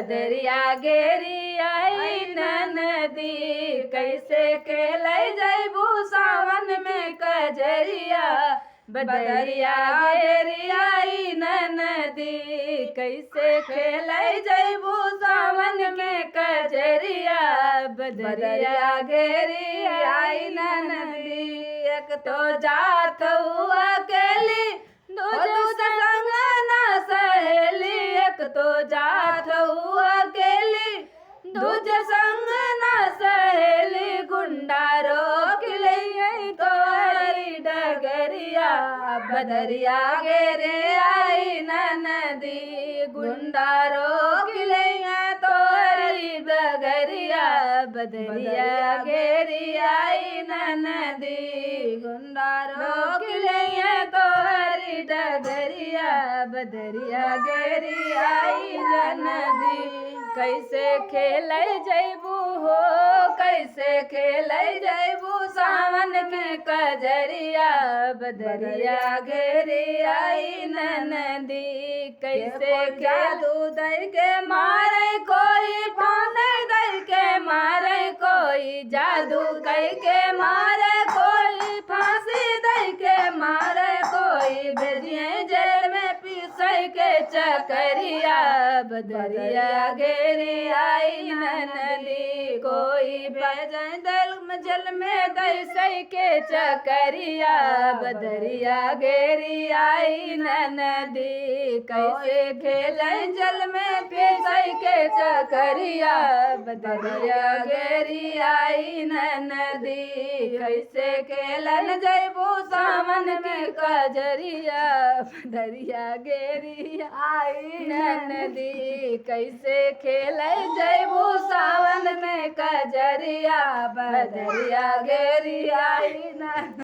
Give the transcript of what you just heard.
बदरिया घेरी आई नदी कैसे खेलै जैबू सावन में कजरिया बदरिया घेरी आई नदी कैसे खेलै जैबू सावन में कजरिया बदरिया घेरी आई नदी एक तो जात हुआ अकेली दूसरे संग ना सहेली एक तो जात हुआ अकेली दूसरे संग ना सहेली गुंडा रोक ले तोरी डगरिया बदरिया घेरे आई नदी गुंडा रोक ले तोरी डगरिया बदरिया घेरी आई नदी गुंडा रोक ले तोरी डगरिया बदरिया घेरी आई नदी कैसे खेलै जैबू हो कैसे खेलै जैबू सावन में कजरिया बदरिया घेरी आई नदी कैसे जादू दई के मारे कोई फांदे दई के मारे कोई जादू कई के मारे कोई फांसी दई के मारे कोई भेजिए जेल में पीसै के चकरिया बदरिया घेरी आई नदी कोई भजन दल जल में दैसै के चकरिया बदरिया घेरी आई नदी कैसे खेलै जल में पीसै के चकरिया बदरिया घेरी आई नदी कैसे खेलन जैबू सावन में कजरिया बदरिया घेरी आई नदी कैसे खेलै जैबू सावन में कजरिया बदरिया घेरी आई नदी।